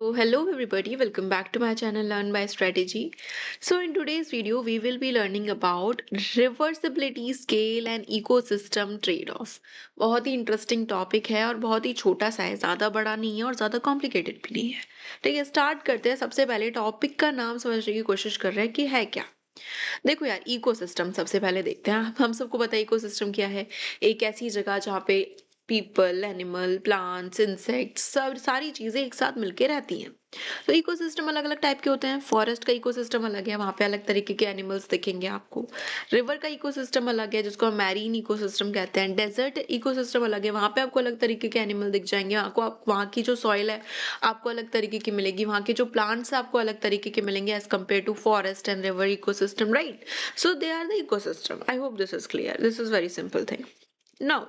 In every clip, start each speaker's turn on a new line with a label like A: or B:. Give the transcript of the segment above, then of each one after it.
A: So hello everybody, welcome back to my channel Learn by Strategy. So in today's video we will be learning about reversibility scale and ecosystem trade-off. बहुत ही interesting topic है और बहुत ही छोटा सा है, ज़्यादा बड़ा नहीं है और ज़्यादा कॉम्प्लिकेटेड भी नहीं है। ठीक है, स्टार्ट करते हैं। सबसे पहले टॉपिक का नाम समझने की कोशिश कर रहे हैं कि है क्या। देखो यार, इकोसिस्टम सबसे पहले देखते हैं। हम सबको पता है इकोसिस्टम क्या है। एक ऐसी जगह जहाँ पे पीपल, एनिमल, प्लांट्स, इंसेक्ट्स, सब सारी चीजें एक साथ मिलके रहती हैं। तो इकोसिस्टम अलग अलग टाइप के होते हैं। फॉरेस्ट का इकोसिस्टम अलग है, वहां पे अलग तरीके के एनिमल्स दिखेंगे आपको। रिवर का इकोसिस्टम अलग है, जिसको हम मैरीन इकोसिस्टम कहते हैं। डेजर्ट इकोसिस्टम अलग है, वहां पे आपको अलग तरीके के एनिमल दिख जाएंगे। आपको वहाँ की जो सॉइल है आपको अलग तरीके की मिलेगी, वहाँ के जो प्लांट्स आपको अलग तरीके के मिलेंगे as compare to forest and river ecosystem, right. So they are the ecosystem. I hope this is clear, this is very simple thing. Now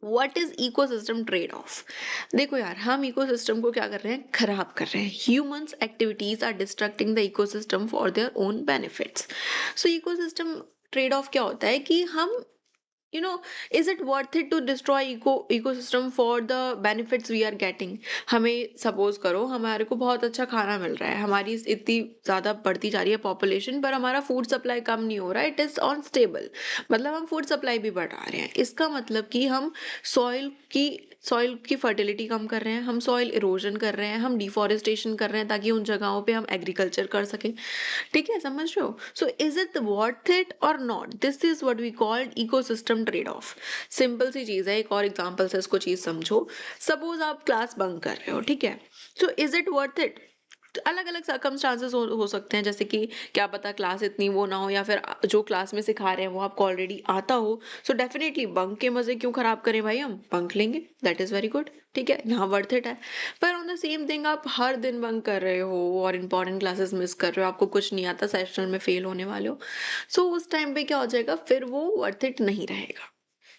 A: what is ecosystem trade off. देखो यार, हम इकोसिस्टम को क्या कर रहे हैं, खराब कर रहे हैं। Humans activities are destructing the ecosystem for their own benefits. So ecosystem trade off क्या होता है कि हम you know is it worth it to destroy ecosystem for the benefits we are getting। हमें सपोज करो हमारे को बहुत अच्छा खाना मिल रहा है, हमारी इतनी ज्यादा बढ़ती जा रही है पॉपुलेशन, पर हमारा फूड सप्लाई कम नहीं हो रहा है, इट इज ऑन स्टेबल। मतलब हम फूड सप्लाई भी बढ़ा रहे हैं, इसका मतलब कि हम सॉइल की सॉइल की फर्टिलिटी कम कर रहे हैं, हम सॉइल इरोजन कर रहे हैं, हम डिफॉरेस्टेशन कर रहे हैं ताकि उन जगहों पे हम एग्रीकल्चर कर सकें। ठीक है, समझ रहे हो। So is it worth it और not, this is what we called ecosystem trade off. Simple सी चीज है, एक और एग्जांपल से इसको चीज समझो। सपोज आप क्लास बंक कर रहे हो, ठीक है। सो इज इट वर्थ इट। अलग अलग सर्कमस्टांसेस हो सकते हैं, जैसे कि क्या पता क्लास इतनी वो ना हो, या फिर जो क्लास में सिखा रहे हैं वो आपको ऑलरेडी आता हो। सो डेफिनेटली बंक के मजे क्यों खराब करें भाई, हम बंक लेंगे, दैट इज वेरी गुड। ठीक है, यहाँ वर्थ इट है। पर ऑन द सेम थिंग आप हर दिन बंक कर रहे हो और इंपॉर्टेंट क्लासेस मिस कर रहे हो, आपको कुछ नहीं आता, सेशनल में फेल होने वाले हो। सो उस टाइम पे क्या हो जाएगा, फिर वो वर्थ इट नहीं रहेगा।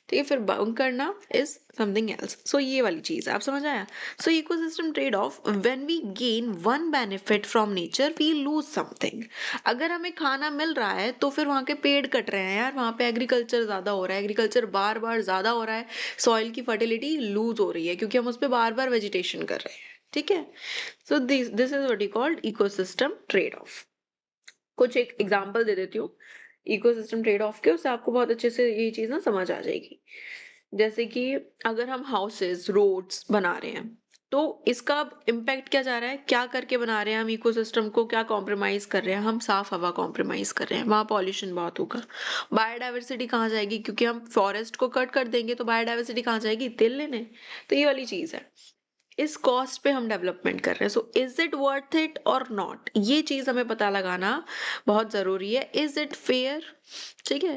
A: ठीक है, फिर बंक करना इज समथिंग एल्स। सो ये वाली चीज आप समझ आया। So ecosystem trade off, when we gain one benefit from nature we lose something. अगर हमें खाना मिल रहा है तो फिर वहां के पेड़ कट रहे हैं यार, वहां पे एग्रीकल्चर ज्यादा हो रहा है, एग्रीकल्चर बार बार ज्यादा हो रहा है, सॉइल की फर्टिलिटी लूज हो रही है क्योंकि हम उस पर बार बार वेजिटेशन कर रहे हैं। ठीक है, so this is what you called ecosystem trade of. कुछ एक एग्जांपल दे देती हूँ इकोसिस्टम ट्रेड ऑफ के, उससे आपको बहुत अच्छे से ये चीज ना समझ आ जाएगी। जैसे कि अगर हम हाउसेस, रोड्स बना रहे हैं, तो इसका इम्पैक्ट क्या जा रहा है, क्या करके बना रहे हैं हम इकोसिस्टम को, क्या कॉम्प्रोमाइज कर रहे हैं हम, साफ हवा कॉम्प्रोमाइज कर रहे हैं, वहां पॉल्यूशन बहुत होगा। बायोडाइवर्सिटी कहाँ जाएगी, क्योंकि हम फॉरेस्ट को कट कर देंगे तो बायोडाइवर्सिटी कहाँ जाएगी, तेल लेने। तो ये वाली चीज है, इस कॉस्ट पे हम डेवलपमेंट कर रहे हैं। सो इज इट वर्थ इट और नॉट, ये चीज हमें पता लगाना बहुत जरूरी है। इज इट फेयर, ठीक है,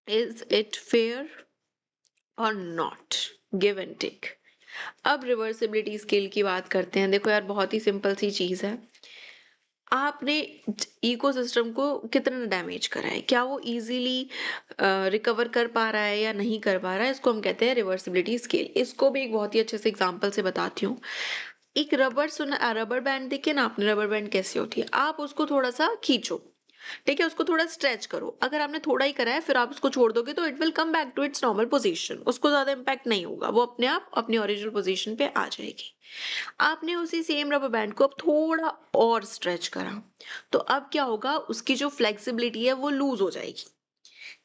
A: इज इट फेयर और नॉट, गिव एंड टेक। अब रिवर्सिबिलिटी स्केल की बात करते हैं। देखो यार, बहुत ही सिंपल सी चीज है। आपने इकोसिस्टम को कितना डैमेज करा है, क्या वो इजीली रिकवर कर पा रहा है या नहीं कर पा रहा है, इसको हम कहते हैं रिवर्सिबिलिटी स्केल। इसको भी एक बहुत ही अच्छे से एग्जांपल से बताती हूँ। एक रबर बैंड देखे ना आपने, रबर बैंड कैसी होती है, आप उसको थोड़ा सा खींचो, ठीक है, उसको थोड़ा स्ट्रेच करो। अगर आपने थोड़ा ही करा है फिर आप उसको छोड़ दोगे तो it will come back to its normal position, उसको ज्यादा इम्पैक्ट नहीं होगा, वो अपने आप अपनी ओरिजिनल पोजीशन पे आ जाएगी। आपने उसी सेम रबर बैंड को अब थोड़ा और स्ट्रेच करा, तो अब क्या होगा, उसकी जो फ्लेक्सिबिलिटी है वो लूज हो जाएगी।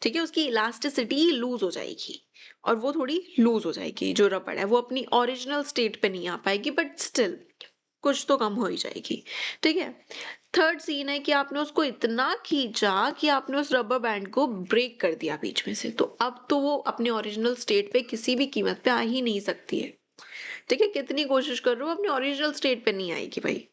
A: ठीक है, उसकी इलास्टिसिटी लूज हो जाएगी और वो थोड़ी लूज हो जाएगी। जो रबड़ है वो अपनी ओरिजिनल स्टेट पे नहीं आ पाएगी, बट स्टिल कुछ तो कम हो ही जाएगी। ठीक है, थर्ड सीन है कि आपने उसको इतना खींचा कि आपने उस रबर बैंड को ब्रेक कर दिया बीच में से, तो अब तो वो अपने ओरिजिनल स्टेट पे किसी भी कीमत पे आ ही नहीं सकती है। ठीक है, कितनी कोशिश कर रहे हो अपनी ओरिजिनल स्टेट पे नहीं आएगी भाई।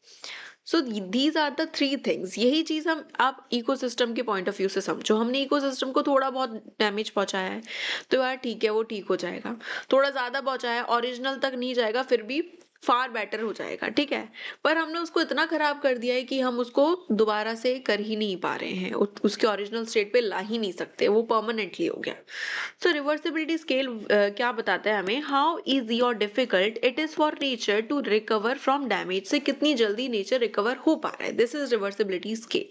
A: So these are the three things. यही चीज हम आप इकोसिस्टम के पॉइंट ऑफ व्यू से समझो। हमने इकोसिस्टम को थोड़ा बहुत डैमेज पहुंचाया है तो यार ठीक है, वो ठीक हो जाएगा। थोड़ा ज्यादा पहुंचाया, ओरिजिनल तक नहीं जाएगा, फिर भी फार बेटर हो जाएगा। ठीक है, पर हमने उसको इतना खराब कर दिया है कि हम उसको दोबारा से कर ही नहीं पा रहे हैं, उसके ओरिजिनल स्टेट पे ला ही नहीं सकते, वो परमानेंटली हो गया। सो रिवर्सिबिलिटी स्केल क्या बताता है हमें, हाउ इजी और difficult it is for nature to recover from damage, से कितनी जल्दी नेचर रिकवर हो पा रहा है, दिस इज रिवर्सिबिलिटी स्केल।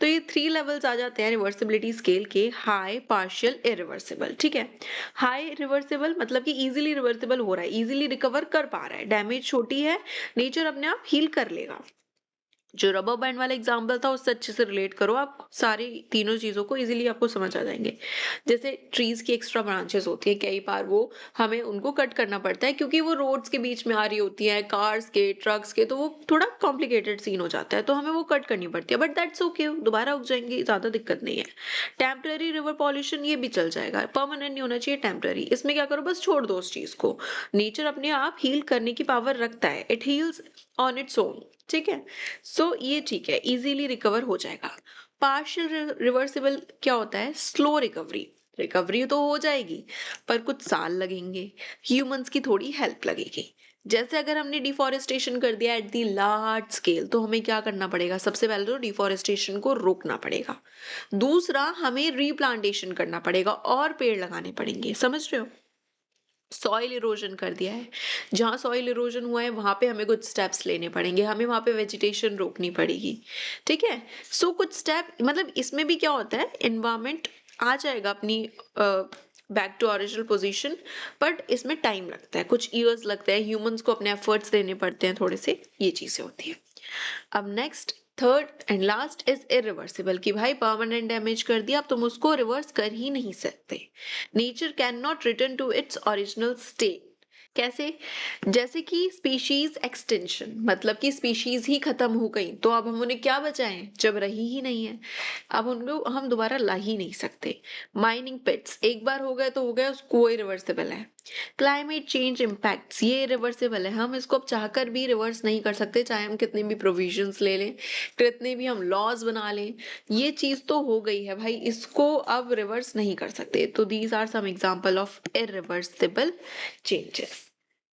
A: तो ये 3 लेवल्स आ जाते हैं रिवर्सिबिलिटी स्केल के, हाई, पार्शियल, इरिवर्सिबल। ठीक है, हाई रिवर्सिबल मतलब कि इजीली रिवर्सिबल हो रहा है, इजीली रिकवर कर पा रहा है, डैमेज छोटी है, नेचर अपने आप हील कर लेगा। जो रबर बैंड वाला एग्जांपल था उससे अच्छे से रिलेट करो, आप सारी तीनों चीजों को इजीली आपको समझ आ जाएंगे। जैसे ट्रीज की एक्स्ट्रा ब्रांचेस होती है, कई बार वो हमें उनको कट करना पड़ता है क्योंकि वो रोड्स के बीच में आ रही होती है, कार्स के, ट्रक्स के, तो वो थोड़ा कॉम्प्लिकेटेड सीन हो जाता है, तो हमें वो कट करनी पड़ती है, बट दैट्स ओके, दोबारा उग जाएंगी, ज्यादा दिक्कत नहीं है। टेम्पररी रिवर पॉल्यूशन ये भी चल जाएगा, परमानेंट नहीं होना चाहिए, टेम्पररी। इसमें क्या करो, बस छोड़ दो उस चीज को, नेचर अपने आप हील करने की पावर रखता है, it heels on its own. ठीक है, सो ये ठीक है, इजीली रिकवर हो जाएगा। पार्शियल रिवर्सिबल क्या होता है, स्लो रिकवरी, रिकवरी तो हो जाएगी पर कुछ साल लगेंगे, ह्यूमंस की थोड़ी हेल्प लगेगी। जैसे अगर हमने डिफॉरेस्टेशन कर दिया एट दी लार्ज स्केल, तो हमें क्या करना पड़ेगा, सबसे पहले तो डिफॉरेस्टेशन को रोकना पड़ेगा, दूसरा हमें रीप्लांटेशन करना पड़ेगा और पेड़ लगाने पड़ेंगे, समझ रहे हो। सॉइल इरोजन कर दिया है, जहाँ सॉइल इरोजन हुआ है वहां पे हमें कुछ स्टेप्स लेने पड़ेंगे, हमें वहां पे वेजिटेशन रोकनी पड़ेगी। ठीक है, सो कुछ स्टेप, मतलब इसमें भी क्या होता है, एनवायरमेंट आ जाएगा अपनी back to original position, but इसमें टाइम लगता है, कुछ ईयर्स लगते हैं, ह्यूमंस को अपने एफर्ट्स देने पड़ते हैं थोड़े से, ये चीजें होती है। अब next, third and last is irreversible, कि भाई परमानेंट डैमेज कर दिया, अब तुम उसको रिवर्स कर ही नहीं सकते, nature can not return to its original state. कैसे, जैसे कि स्पीशीज एक्सटेंशन, मतलब कि स्पीशीज ही खत्म हो गई, तो अब हम उन्हें क्या बचाएं जब रही ही नहीं है, अब उनको हम दोबारा ला ही नहीं सकते। माइनिंग पिट्स, एक बार हो गए तो हो गए, उसको इरिवर्सिबल है। क्लाइमेट चेंज इम्पैक्ट्स, ये रिवर्सिबल है, हम इसको अब चाहकर भी रिवर्स नहीं कर सकते, चाहे हम कितने भी प्रोविजंस ले लें, कितने भी हम लॉज बना लें, ये चीज तो हो गई है भाई, इसको अब रिवर्स नहीं कर सकते। तो these are some example of irreversible changes.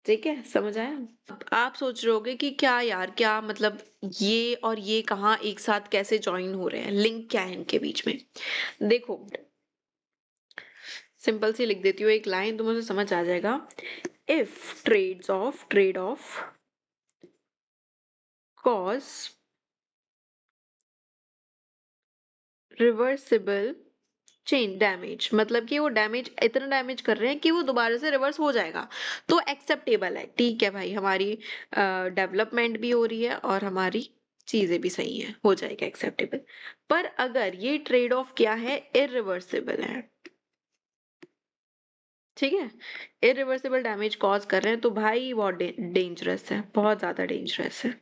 A: ठीक है, समझ आया। अब आप सोच रहे होगे कि क्या यार, क्या मतलब ये और ये कहाँ एक साथ कैसे ज्वाइन हो रहे हैं, लिंक क्या है इनके बीच में। देखो, सिंपल सी लिख देती हूँ एक लाइन, तो मुझे समझ आ जाएगा। If trade off cause reversible change damage, मतलब कि वो डैमेज इतना डैमेज कर रहे हैं कि वो दोबारा से रिवर्स हो जाएगा, तो एक्सेप्टेबल है, ठीक है भाई, हमारी डेवलपमेंट भी हो रही है और हमारी चीजें भी सही है, हो जाएगा एक्सेप्टेबल। पर अगर ये ट्रेड ऑफ क्या है, इरिवर्सिबल है, ठीक है, इरिवर्सिबल डैमेज कॉज कर रहे हैं, तो भाई बहुत डेंजरस है, बहुत ज्यादा डेंजरस है,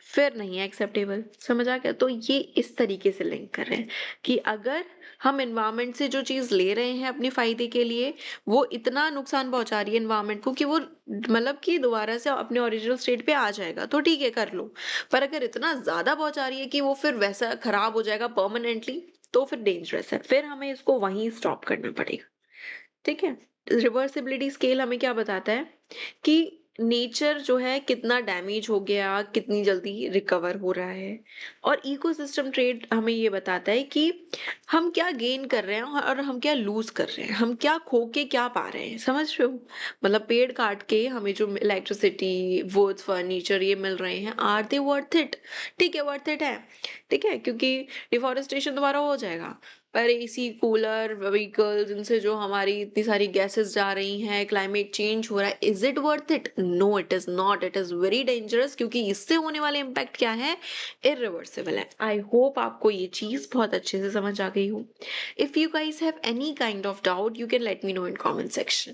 A: फिर नहीं है एक्सेप्टेबल। समझ आ गया, तो ये इस तरीके से लिंक कर रहे हैं कि अगर हम एनवायरनमेंट से जो चीज ले रहे हैं अपने फायदे के लिए, वो इतना नुकसान पहुंचा रही है एनवायरनमेंट को कि वो मतलब कि दोबारा से अपने ओरिजिनल स्टेट पे आ जाएगा, तो ठीक है कर लो, पर अगर इतना ज्यादा पहुंचा रही है कि वो फिर वैसा खराब हो जाएगा परमानेंटली, तो फिर डेंजरस है, फिर हमें इसको वहीं स्टॉप करना पड़ेगा। ठीक है, रिवर्सिबिलिटी स्केल हमें क्या बताता है कि नेचर जो है कितना डैमेज हो गया, कितनी जल्दी रिकवर हो रहा है, और इकोसिस्टम ट्रेड हमें ये बताता है कि हम क्या गेन कर रहे हैं और हम क्या लूज कर रहे हैं, हम क्या खो के क्या पा रहे हैं, समझ रहे हो। मतलब पेड़ काट के हमें जो इलेक्ट्रिसिटी, वुड्स, फर्नीचर ये मिल रहे हैं, आर दे वर्थ इट। ठीक है, वर्थ इट है, ठीक है, क्योंकि डिफॉरेस्टेशन दोबारा हो जाएगा, पर एसी, कूलर, व्हीकल्स, इनसे जो हमारी इतनी सारी गैसेस जा रही हैं, क्लाइमेट चेंज हो रहा है, is it worth it, no it is not, it is very dangerous, क्योंकि इससे होने वाले इम्पैक्ट क्या है, इरिवर्सिबल है। आई होप आपको ये चीज बहुत अच्छे से समझ आ गई हो। If you guys have any kind of doubt, you can let me know in comment section.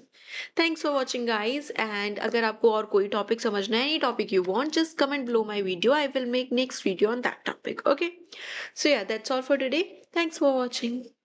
A: Thanks for watching guys, and अगर आपको और कोई टॉपिक समझना है, any topic you want, just comment below my video, I will make next video on that topic. Okay, so yeah, that's all for today. Thanks for watching.